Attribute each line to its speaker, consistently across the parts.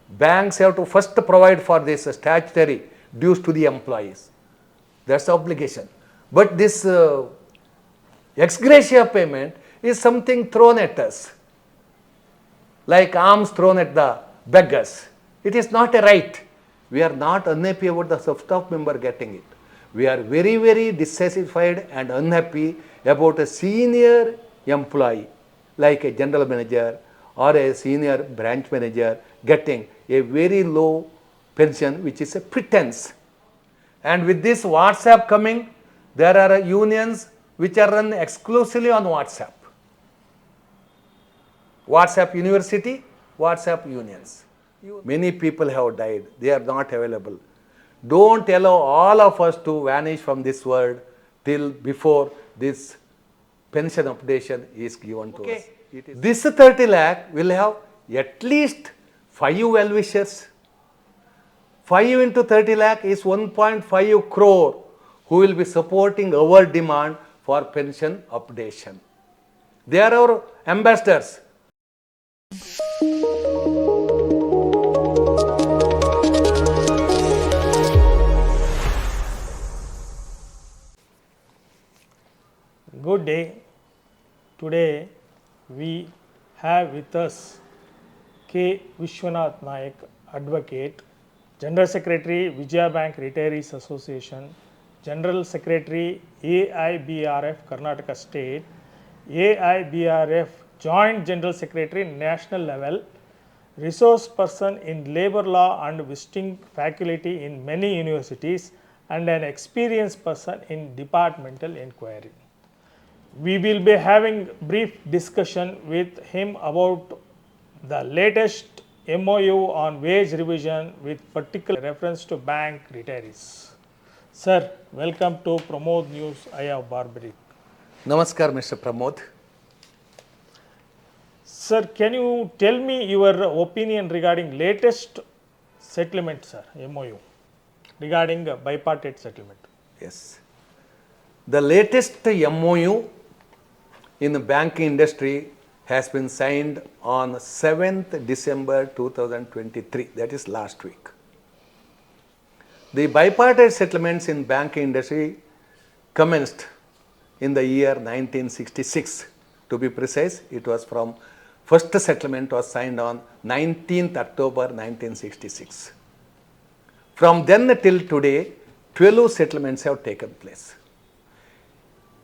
Speaker 1: banks have to first provide for this statutory dues to the employees. That's the obligation. But this ex gratia payment is something thrown at us, like alms thrown at the beggars. It is not a right. We are not unhappy about the staff member getting it. We are very, very dissatisfied and unhappy about a senior employee, like a general manager or a senior branch manager, getting a very low pension, which is a pretense. And with this WhatsApp coming, there are unions which are run exclusively on WhatsApp. WhatsApp University, WhatsApp unions. Many people have died. They are not available. Don't allow all of us to vanish from this world till before this pension updation is given to us. This 30 lakh will have at least 5 well-wishers. 5 into 30 lakh is 1.5 crore who will be supporting our demand for pension updation. They are our ambassadors.
Speaker 2: Good day. Today we have with us K. Vishwanath Nayak, Advocate, General Secretary Vijaya Bank Retirees Association, General Secretary AIBRF Karnataka State, AIBRF Joint General Secretary National Level, resource person in labor law and visiting faculty in many universities, and an experienced person in departmental inquiry. We will be having brief discussion with him about the latest MOU on wage revision with particular reference to bank retirees. Sir, welcome to Pramod News. I have Barbaric.
Speaker 1: Namaskar, Mr. Pramod.
Speaker 2: Sir, can you tell me your opinion regarding latest settlement, sir, MOU, regarding bipartite settlement?
Speaker 1: Yes. The latest MOU in the banking industry has been signed on 7th December 2023, that is last week. The bipartite settlements in banking industry commenced in the year 1966. To be precise, it was from first settlement was signed on 19th October 1966. From then till today, 12 settlements have taken place.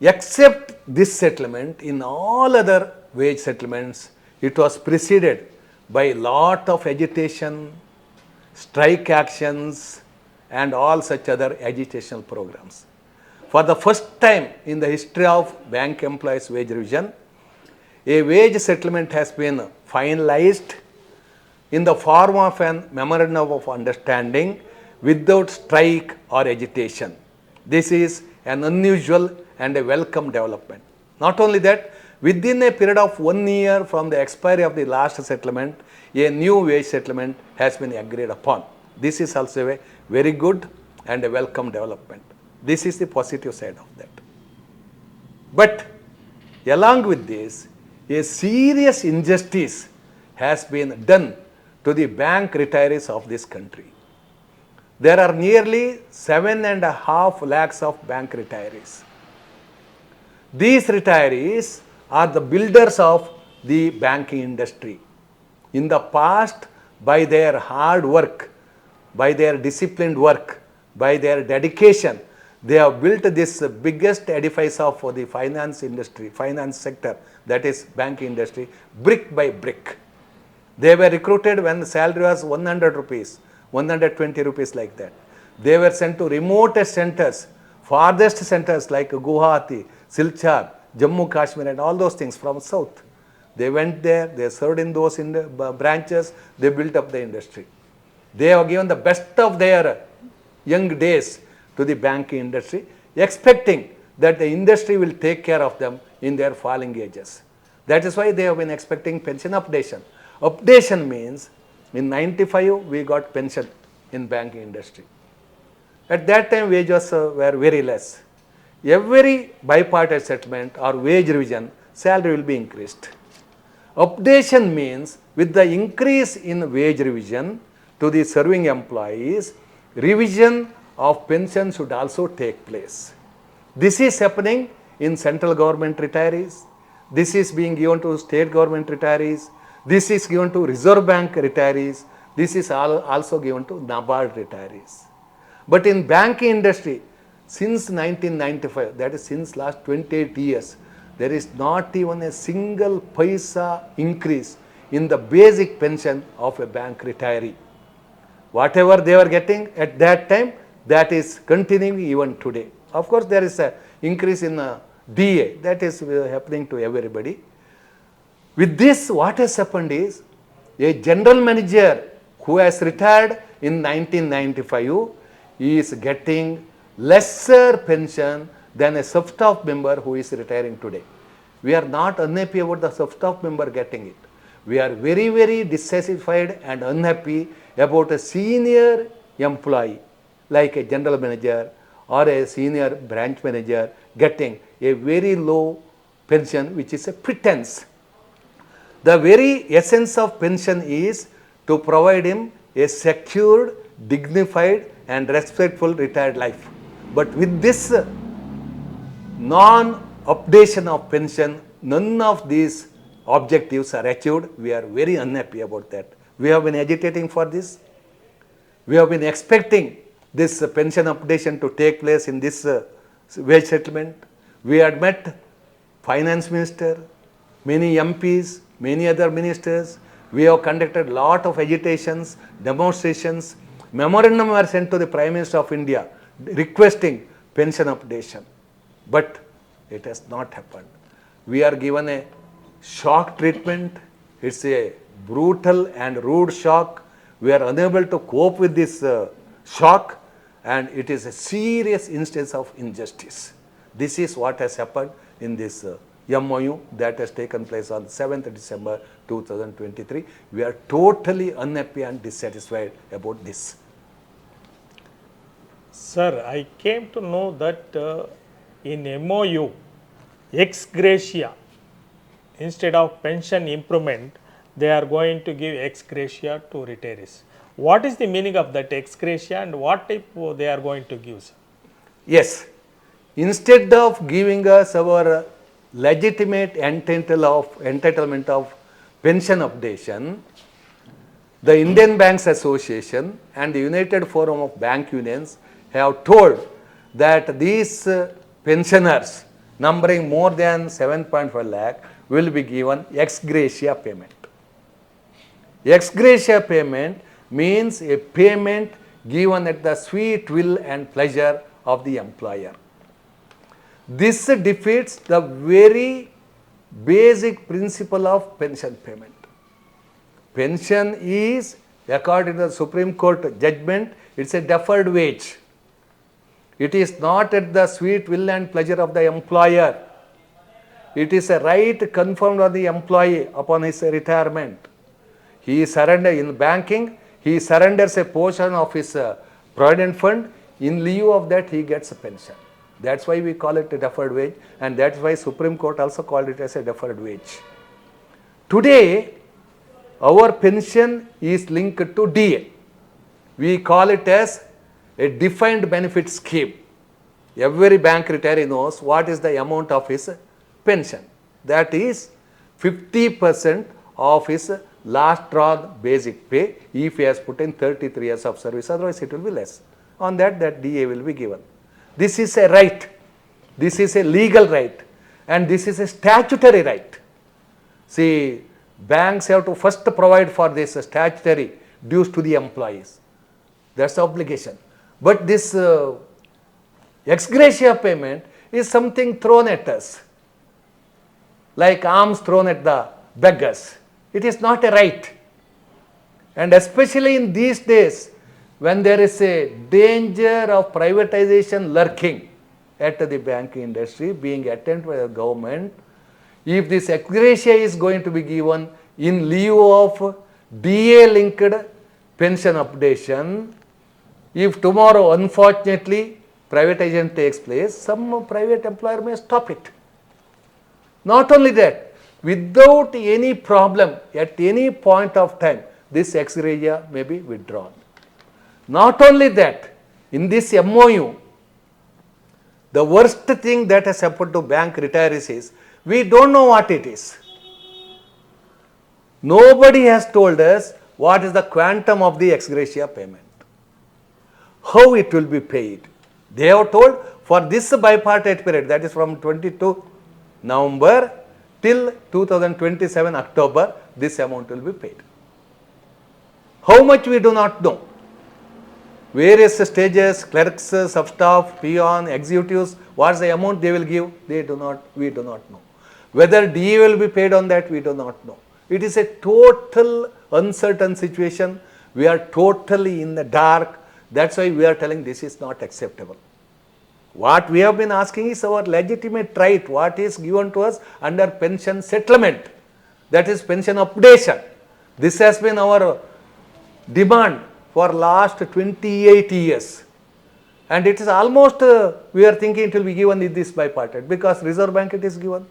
Speaker 1: Except this settlement, in all other wage settlements, it was preceded by a lot of agitation, strike actions, and all such other agitational programs. For the first time in the history of bank employees' wage revision, a wage settlement has been finalized in the form of a memorandum of understanding without strike or agitation. This is an unusual and a welcome development. Not only that, within a period of 1 year from the expiry of the last settlement, a new wage settlement has been agreed upon. This is also a very good and a welcome development. This is the positive side of that. But along with this, a serious injustice has been done to the bank retirees of this country. There are nearly 7.5 lakhs of bank retirees. These retirees are the builders of the banking industry. In the past, by their hard work, by their disciplined work, by their dedication, they have built this biggest edifice of the finance industry, finance sector, that is banking industry, brick by brick. They were recruited when the salary was 100 rupees, 120 rupees like that. They were sent to remotest centers, farthest centers like Guwahati, Silchar, Jammu Kashmir and all those things from south. They went there, they served in those branches, they built up the industry. They have given the best of their young days to the banking industry, expecting that the industry will take care of them in their falling ages. That is why they have been expecting pension updation. Updation means in 95 we got pension in banking industry. At that time wages were very less. Every bipartite settlement or wage revision, salary will be increased. Updation means with the increase in wage revision, to the serving employees, revision of pension should also take place. This is happening in central government retirees. This is being given to state government retirees. This is given to Reserve Bank retirees. This is also given to NABARD retirees. But in banking industry, since 1995, that is since last 28 years, there is not even a single paisa increase in the basic pension of a bank retiree. Whatever they were getting at that time, that is continuing even today. Of course, there is an increase in DA, that is happening to everybody. With this, what has happened is, a general manager who has retired in 1995 is getting lesser pension than a sub-staff member who is retiring today. We are not unhappy about the sub-staff member getting it. We are very, very dissatisfied and unhappy about a senior employee like a general manager or a senior branch manager getting a very low pension, which is a pretense. The very essence of pension is to provide him a secured, dignified and respectful retired life. But with this non-updation of pension, none of these objectives are achieved. We are very unhappy about that. We have been agitating for this. We have been expecting this pension updation to take place in this wage settlement. We had met finance minister, many MPs, many other ministers. We have conducted lot of agitations, demonstrations. Memorandum were sent to the Prime Minister of India requesting pension updation. But it has not happened. We are given a shock treatment. It's a brutal and rude shock. We are unable to cope with this shock, and it is a serious instance of injustice. This is what has happened in this MOU that has taken place on 7th December 2023. We are totally unhappy and dissatisfied about this.
Speaker 2: Sir, I came to know that in MOU, ex gratia, instead of pension improvement, they are going to give ex gratia to retirees. What is the meaning of that ex gratia and what type they are going to give, sir?
Speaker 1: Yes, instead of giving us our legitimate entitlement of pension updation, the Indian Banks Association and the United Forum of Bank Unions have told that these pensioners numbering more than 7.5 lakh will be given ex gratia payment. Ex gratia payment means a payment given at the sweet will and pleasure of the employer. This defeats the very basic principle of pension payment. Pension is, according to the Supreme Court judgment, it's a deferred wage. It is not at the sweet will and pleasure of the employer. It is a right confirmed on the employee upon his retirement. He surrenders in banking, he surrenders a portion of his provident fund. In lieu of that, he gets a pension. That's why we call it a deferred wage, and that's why Supreme Court also called it as a deferred wage. Today, our pension is linked to DA. We call it as a defined benefit scheme. Every bank retiree knows what is the amount of his pension. That is 50% of his last drawn basic pay if he has put in 33 years of service, otherwise it will be less. On that DA will be given. This is a right. This is a legal right. And this is a statutory right. See, banks have to first provide for this statutory dues to the employees. That's the obligation. But this ex gratia payment is something thrown at us, like alms thrown at the beggars. It is not a right. And especially in these days, when there is a danger of privatization lurking at the banking industry being attended by the government, if this ex gratia is going to be given in lieu of DA linked pension updation, if tomorrow unfortunately privatization takes place, some private employer may stop it. Not only that, without any problem at any point of time, this ex gratia may be withdrawn. Not only that, in this MOU, the worst thing that has happened to bank retirees is we don't know what it is. Nobody has told us what is the quantum of the ex gratia payment, how it will be paid. They have told for this bipartite period, that is from 22 November till 2027 October, this amount will be paid. How much we do not know. Various stages, clerks, sub-staff, peon, executives, what is the amount they will give? We do not know. Whether DA will be paid on that, we do not know. It is a total uncertain situation. We are totally in the dark. That's why we are telling this is not acceptable. What we have been asking is our legitimate right, what is given to us under pension settlement, that is pension updation. This has been our demand for last 28 years. And it is almost, we are thinking it will be given in this bipartite because Reserve Bank it is given,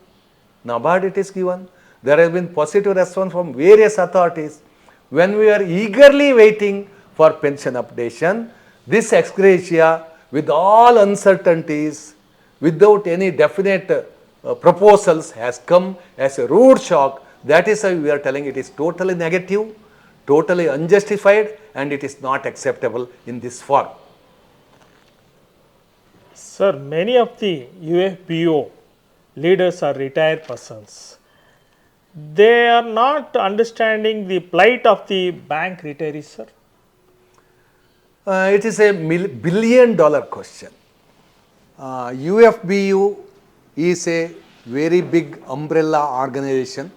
Speaker 1: NABARD it is given. There has been positive response from various authorities. When we are eagerly waiting for pension updation, this ex gratia with all uncertainties, without any definite proposals has come as a rude shock. That is why we are telling it is totally negative, totally unjustified, and it is not acceptable in this form.
Speaker 2: Sir, many of the UFBO leaders are retired persons. They are not understanding the plight of the bank retirees, sir.
Speaker 1: It is a billion-dollar question. UFBU is a very big umbrella organization.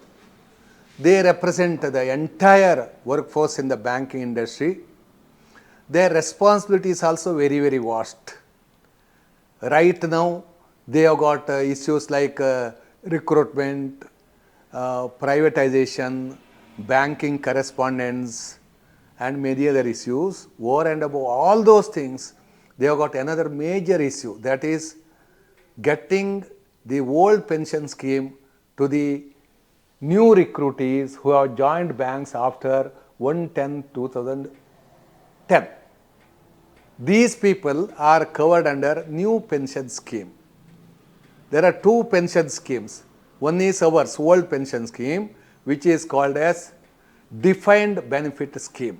Speaker 1: They represent the entire workforce in the banking industry. Their responsibility is also very, very vast. Right now, they have got issues like recruitment, privatization, banking correspondence, and many other issues. Over and above all those things, they have got another major issue, that is getting the old pension scheme to the new recruitees who have joined banks after 1/10/2010. These people are covered under new pension scheme. There are two pension schemes. One is our old pension scheme, which is called as defined benefit scheme.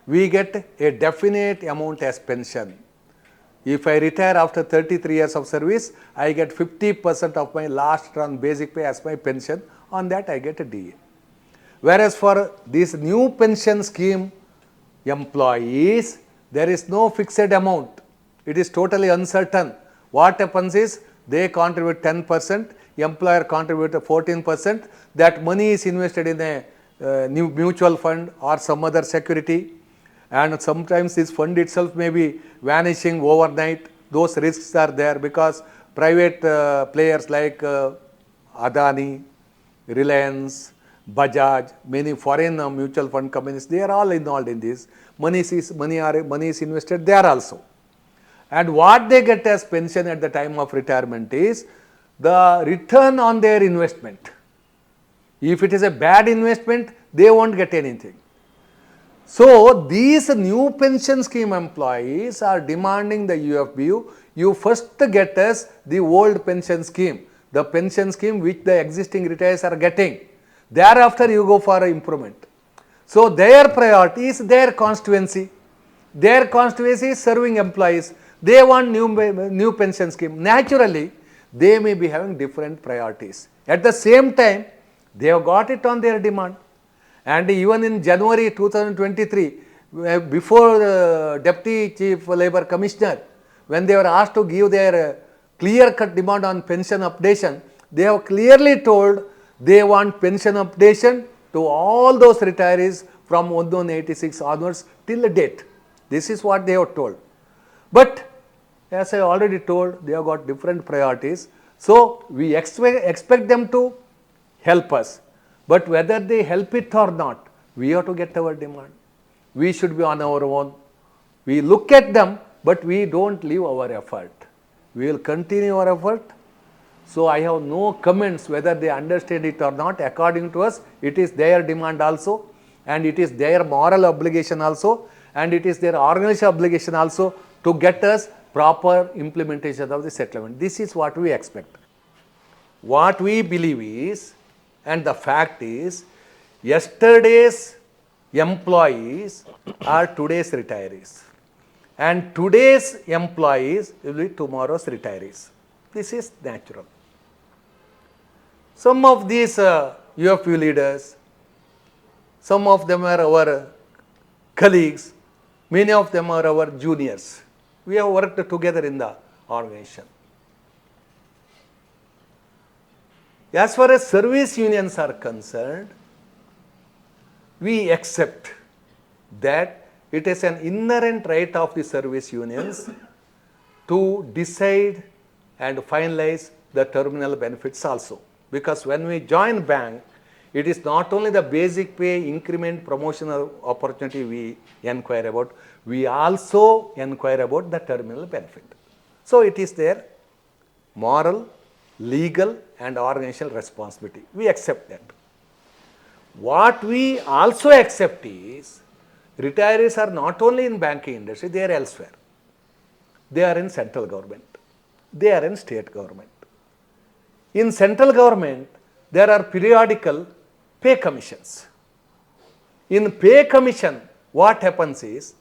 Speaker 1: We get a definite amount as pension. If I retire after 33 years of service, I get 50% of my last run basic pay as my pension. On that I get a DA. Whereas for this new pension scheme employees, there is no fixed amount. It is totally uncertain. What happens is they contribute 10%, employer contribute 14%. That money is invested in a new mutual fund or some other security, and sometimes this fund itself may be vanishing overnight. Those risks are there because private players like Adani, Reliance, Bajaj, many foreign mutual fund companies, they are all involved in this. Money is invested there also. And what they get as pension at the time of retirement is the return on their investment. If it is a bad investment, they won't get anything. So these new pension scheme employees are demanding the UFBU, you first get us the old pension scheme, the pension scheme which the existing retirees are getting. Thereafter you go for improvement. So their priority is their constituency. Their constituency is serving employees. They want new pension scheme. Naturally, they may be having different priorities. At the same time, they have got it on their demand. And even in January 2023, before the Deputy Chief Labour Commissioner, when they were asked to give their clear-cut demand on pension updation, they have clearly told they want pension updation to all those retirees from 1986 onwards till the date. This is what they have told. But as I already told, they have got different priorities. So we expect them to help us. But whether they help it or not, we have to get our demand. We should be on our own. We look at them, but we don't leave our effort. We will continue our effort. So I have no comments whether they understand it or not. According to us, it is their demand also. and it is their moral obligation also, and it is their organizational obligation also to get us proper implementation of the settlement. This is what we expect. What we believe is, and the fact is, yesterday's employees are today's retirees, and today's employees will be tomorrow's retirees. This is natural. Some of these UFU leaders, some of them are our colleagues, many of them are our juniors. We have worked together in the organization. As far as service unions are concerned, we accept that it is an inherent right of the service unions to decide and finalize the terminal benefits also. Because when we join bank, it is not only the basic pay, increment, promotional opportunity we inquire about, we also inquire about the terminal benefit. So it is their moral, legal and organizational responsibility. We accept that. What we also accept is, retirees are not only in banking industry, they are elsewhere. They are in central government. They are in state government. In central government, there are periodical pay commissions. In pay commission, what happens is,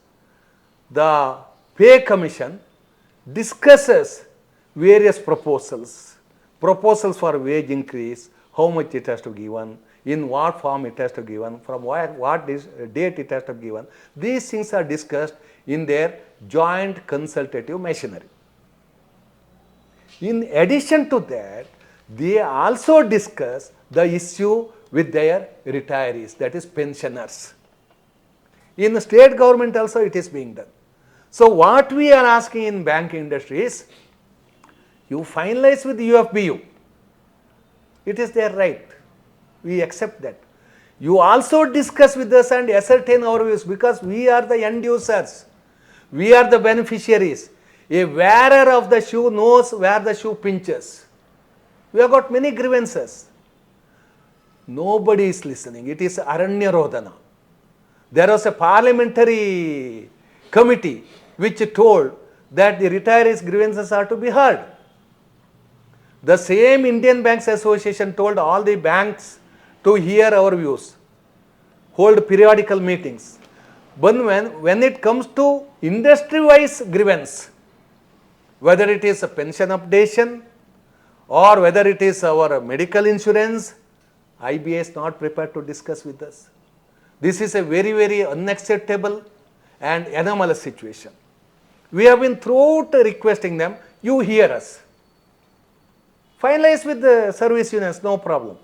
Speaker 1: the pay commission discusses various proposals for wage increase, how much it has to be given, in what form it has to be given, from what date it has to be given. These things are discussed in their joint consultative machinery. In addition to that, they also discuss the issue with their retirees, that is pensioners. In the state government also it is being done. So what we are asking in banking industry is, you finalize with UFBU. It is their right. We accept that. You also discuss with us and ascertain our views, because we are the end users. We are the beneficiaries. A wearer of the shoe knows where the shoe pinches. We have got many grievances. Nobody is listening. It is Aranya Rodhana. There was a parliamentary committee which told that the retirees' grievances are to be heard. The same Indian Banks Association told all the banks to hear our views, hold periodical meetings. But when it comes to industry-wise grievance, whether it is a pension updation or whether it is our medical insurance, IBA is not prepared to discuss with us. This is a very, very unacceptable and anomalous situation. We have been throughout requesting them, you hear us. Finalize with the service unions, no problem.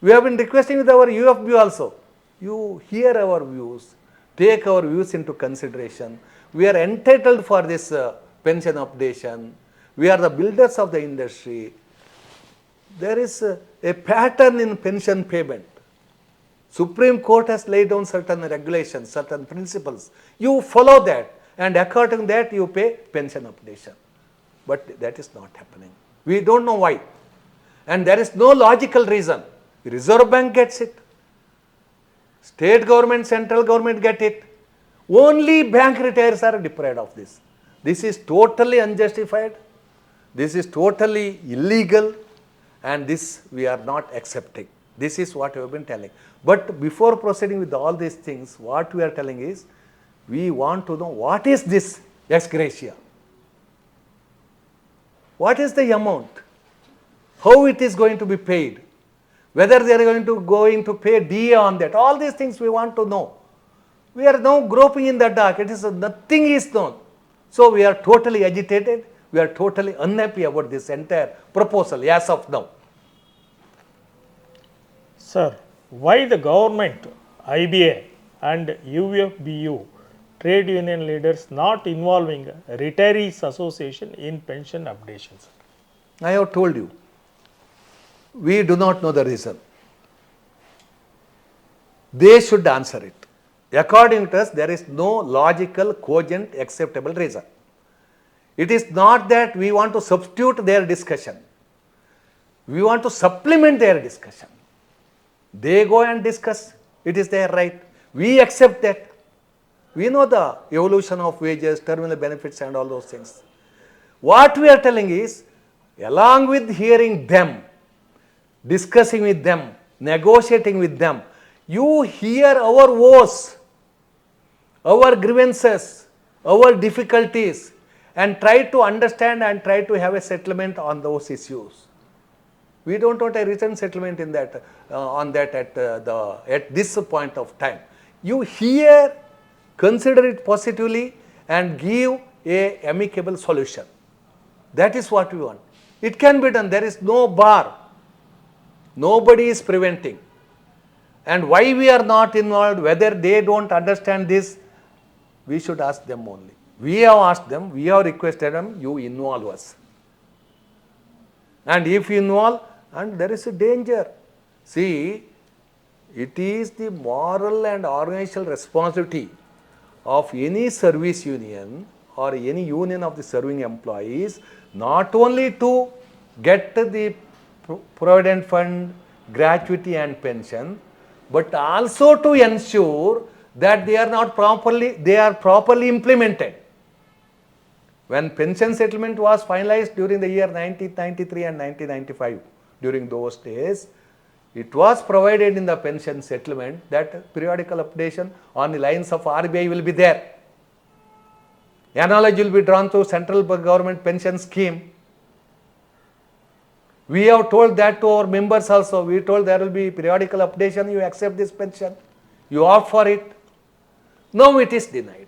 Speaker 1: We have been requesting with our UFB also. You hear our views, take our views into consideration. We are entitled for this pension updation. We are the builders of the industry. There is a pattern in pension payment. Supreme Court has laid down certain regulations, certain principles. You follow that, and according to that you pay pension updation. But that is not happening. We don't know why. And there is no logical reason. The Reserve Bank gets it. State government, central government get it. Only bank retirees are deprived of this. This is totally unjustified. This is totally illegal. And this we are not accepting. This is what we have been telling. But before proceeding with all these things, what we are telling is, we want to know what is this ex gratia? What is the amount? How it is going to be paid? Whether they are going to pay DA on that. All these things we want to know. We are now groping in the dark. It is nothing is known. So we are totally agitated. We are totally unhappy about this entire proposal as of now.
Speaker 2: Sir, why the government, IBA and UFBU, trade union leaders not involving retirees association in pension updations?
Speaker 1: I have told you, we do not know the reason. They should answer it. According to us, there is no logical, cogent, acceptable reason. It is not that we want to substitute their discussion. We want to supplement their discussion. They go and discuss. It is their right. We accept that. We know the evolution of wages, terminal benefits and all those things. What we are telling is, along with hearing them, discussing with them, negotiating with them, you hear our woes, our grievances, our difficulties, and try to understand and try to have a settlement on those issues. We don't want a written settlement in that, on that at this point of time. You hear, consider it positively, and give a amicable solution. That is what we want. It can be done. There is no bar. Nobody is preventing. And why we are not involved, whether they don't understand this, we should ask them only. We have asked them, we have requested them, you involve us. And if you involve, and there is a danger. See, it is the moral and organizational responsibility of any service union or any union of the serving employees not only to get the provident fund, gratuity and pension, but also to ensure that they are properly implemented. When pension settlement was finalized during the year 1993 and 1995, during those days, it was provided in the pension settlement that periodical updation on the lines of RBI will be there. Analogy will be drawn to central government pension scheme. We have told that to our members also. We told there will be periodical updation, you accept this pension, you opt for it. Now it is denied.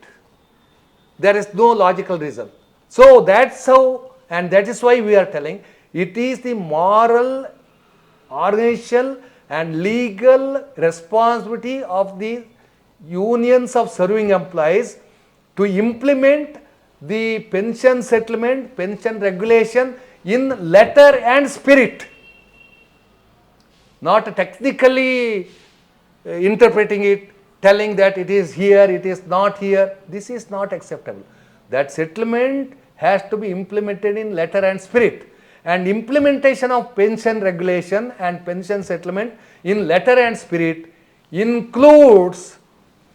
Speaker 1: There is no logical reason. So that's how, and that is why we are telling, it is the moral, organizational and legal responsibility of the unions of serving employees to implement the pension settlement, pension regulation in letter and spirit, not technically interpreting it, telling that it is here, it is not here. This is not acceptable. That settlement has to be implemented in letter and spirit. And implementation of pension regulation and pension settlement in letter and spirit includes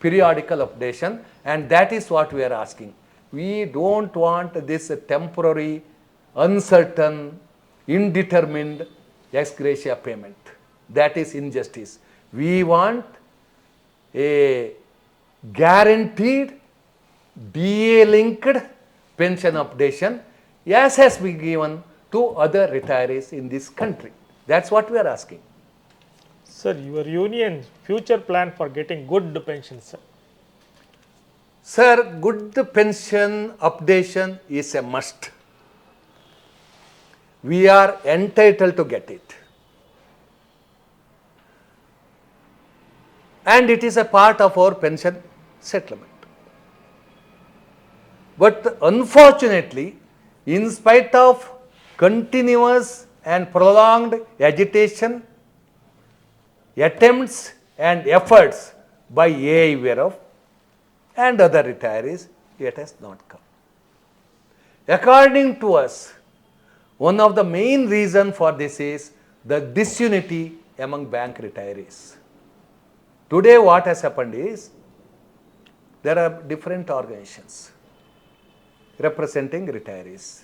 Speaker 1: periodical updation, and that is what we are asking. We don't want this temporary, uncertain, indetermined ex gratia payment. That is injustice. We want a guaranteed DA-linked pension updation as has been given to other retirees in this country. That's what we are asking.
Speaker 2: Sir, your union's future plan for getting good pensions, sir?
Speaker 1: Sir, good pension updation is a must. We are entitled to get it. And it is a part of our pension settlement. But unfortunately, in spite of continuous and prolonged agitation, attempts and efforts by AIVRF and other retirees, it has not come. According to us, one of the main reasons for this is the disunity among bank retirees. Today what has happened is, there are different organizations representing retirees.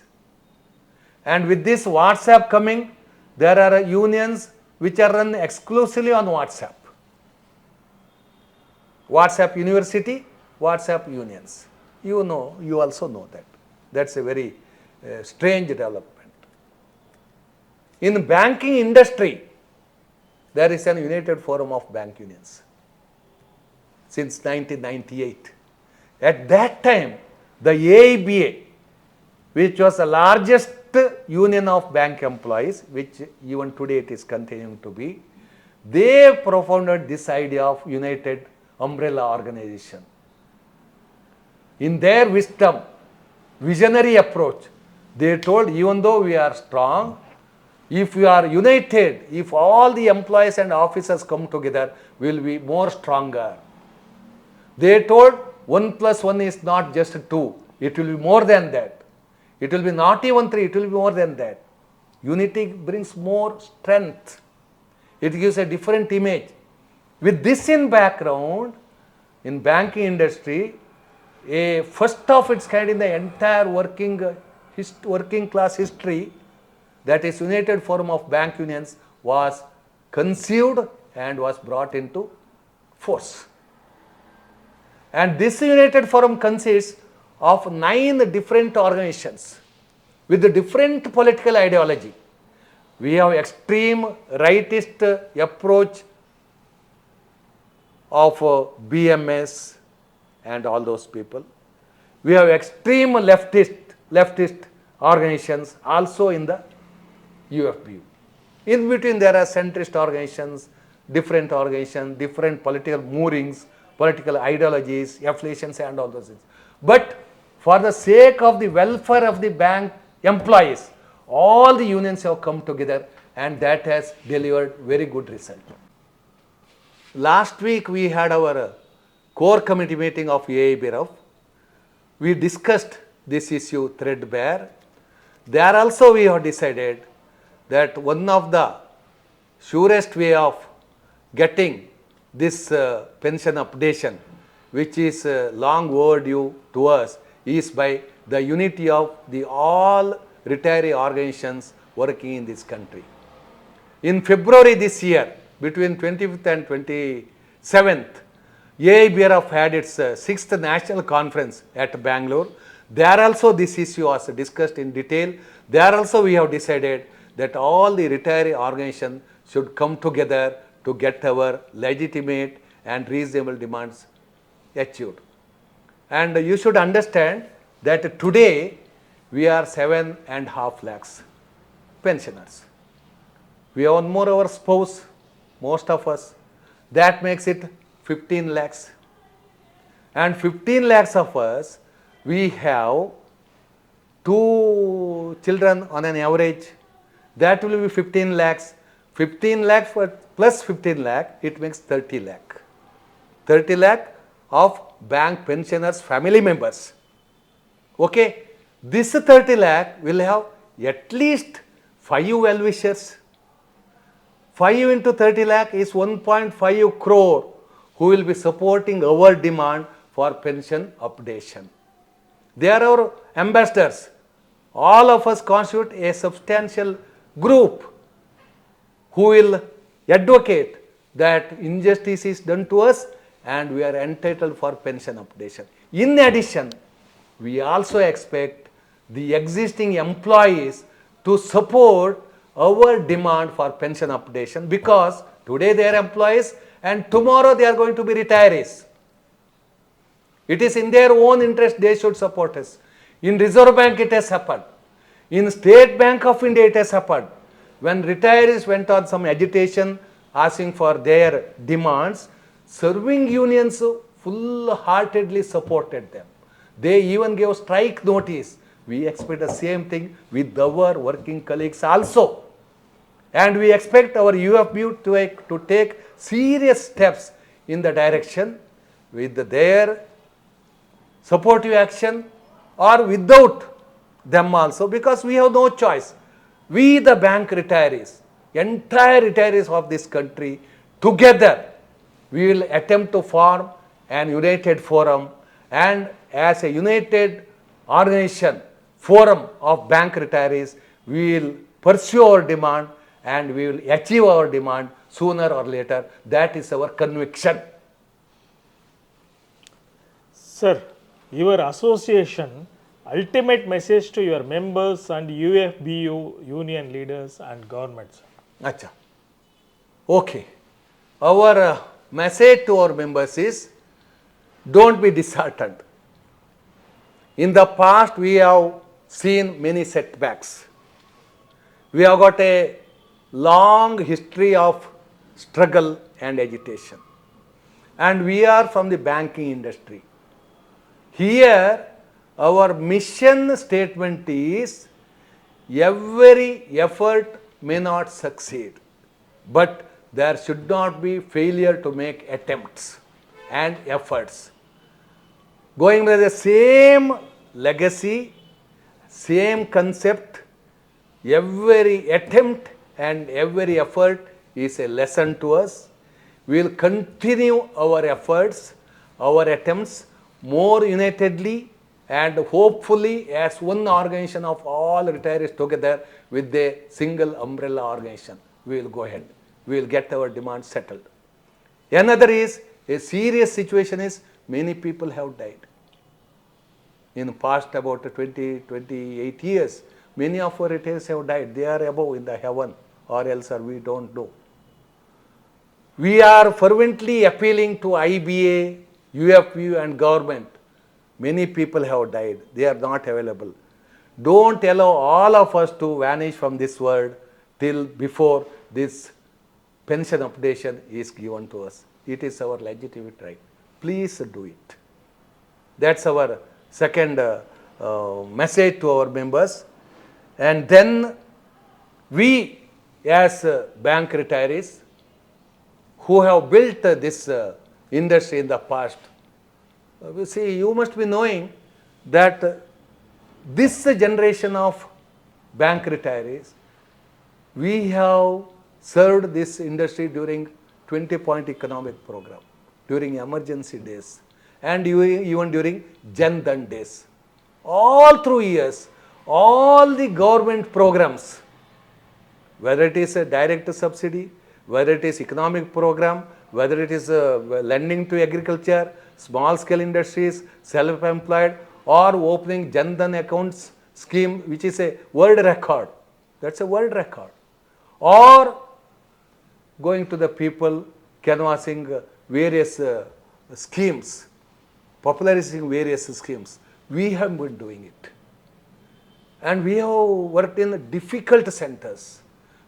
Speaker 1: And with this WhatsApp coming, there are unions which are run exclusively on WhatsApp. WhatsApp University, WhatsApp unions. You know, you also know that. That's a very strange development. In banking industry, there is an United Forum of Bank Unions since 1998. At that time, the AIBA, which was the largest union of bank employees, which even today it is continuing to be, they propounded this idea of united umbrella organization. In their wisdom, visionary approach, they told, even though we are strong, if we are united, if all the employees and officers come together, we will be more stronger. They told 1 + 1 is not just 2, it will be more than that. It will be not even 3, it will be more than that. Unity brings more strength. It gives a different image. With this in background, in banking industry, a first of its kind in the entire working class history, that is United Forum of Bank Unions, was conceived and was brought into force. And this United Forum consists of 9 different organizations with a different political ideology. We have extreme rightist approach of BMS and all those people. We have extreme leftist organizations also in the UFBU. In between there are centrist organizations, different political moorings, political ideologies, affiliations and all those things. But for the sake of the welfare of the bank employees, all the unions have come together and that has delivered very good result. Last week we had our core committee meeting of AIBRF. We discussed this issue threadbare. There also we have decided that one of the surest way of getting this pension updation, which is long overdue to us, is by the unity of the all retiree organizations working in this country. In February this year, between 25th and 27th, AIBRF had its 6th national conference at Bangalore. There also this issue was discussed in detail. There also we have decided that all the retiree organizations should come together to get our legitimate and reasonable demands achieved. And you should understand that today we are 7.5 lakhs pensioners. We have one more our spouse, most of us. That makes it 15 lakhs. And 15 lakhs of us, we have 2 children on an average. That will be 15 lakhs. 15 lakh plus 15 lakh, it makes 30 lakh. 30 lakh of bank pensioners, family members. Okay, this 30 lakh will have at least 5 well-wishers. 5 into 30 lakh is 1.5 crore who will be supporting our demand for pension updation. They are our ambassadors. All of us constitute a substantial group who will advocate that injustice is done to us and we are entitled for pension updation. In addition, we also expect the existing employees to support our demand for pension updation, because today they are employees and tomorrow they are going to be retirees. It is in their own interest they should support us. In Reserve Bank it has happened. In State Bank of India it has happened. When retirees went on some agitation asking for their demands, serving unions full-heartedly supported them. They even gave strike notice. We expect the same thing with our working colleagues also. And we expect our UFBU to take serious steps in the direction with their supportive action or without them also, because we have no choice. We, the bank retirees, entire retirees of this country, together we will attempt to form an united forum, and as a united organization, forum of bank retirees, we will pursue our demand and we will achieve our demand sooner or later. That is our conviction.
Speaker 2: Sir, your association ultimate message to your members and UFBU union leaders and governments.
Speaker 1: Acha. Okay. Our message to our members is, don't be disheartened. In the past we have seen many setbacks. We have got a long history of struggle and agitation. And we are from the banking industry. Here our mission statement is, every effort may not succeed, but there should not be failure to make attempts and efforts. Going by the same legacy, same concept, every attempt and every effort is a lesson to us. We will continue our efforts our attempts more unitedly and hopefully as one organization of all retirees together with a single umbrella organization. We will go ahead. We will get our demands settled. Another is a serious situation is many people have died. In past about 28 years, many of our retirees have died. They are above in the heaven or else we don't know. We are fervently appealing to IBA, UFU and government. Many people have died. They are not available. Don't allow all of us to vanish from this world till before this pension updation is given to us. It is our legitimate right. Please do it. That's our second message to our members. And then we as bank retirees who have built this industry in the past, see, you must be knowing that this generation of bank retirees, we have served this industry during 20-point economic program, during emergency days, and even during Jan Dhan days. All through years, all the government programs, whether it is a direct subsidy, whether it is economic program, whether it is lending to agriculture, small scale industries, self-employed, or opening Jan Dhan accounts scheme, which is a world record. That's a world record. Or going to the people, canvassing various schemes, popularizing various schemes. We have been doing it. And we have worked in difficult centers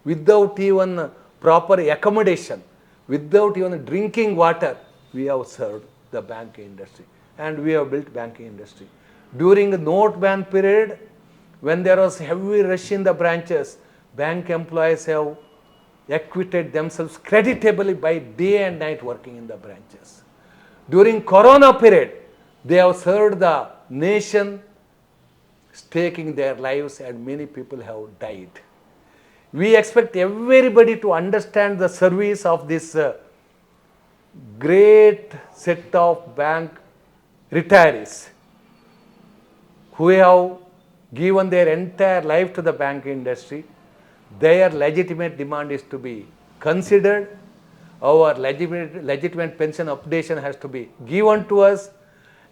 Speaker 1: without even proper accommodation, without even drinking water. We have served the banking industry and we have built banking industry. During the note ban period, when there was heavy rush in the branches, bank employees have acquitted themselves creditably by day and night working in the branches. During Corona period, they have served the nation, staking their lives, and many people have died. We expect everybody to understand the service of this great set of bank retirees who have given their entire life to the banking industry. Their legitimate demand is to be considered. Our legitimate pension updation has to be given to us,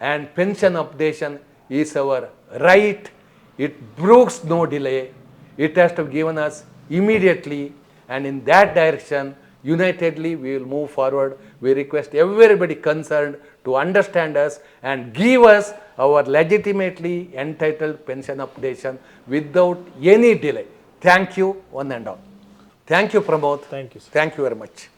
Speaker 1: and pension updation is our right. It brooks no delay. It has to be given us immediately, and in that direction, unitedly, we will move forward. We request everybody concerned to understand us and give us our legitimately entitled pension updation without any delay. Thank you, one and all. Thank you, Pramod.
Speaker 2: Thank you, sir.
Speaker 1: Thank you very much.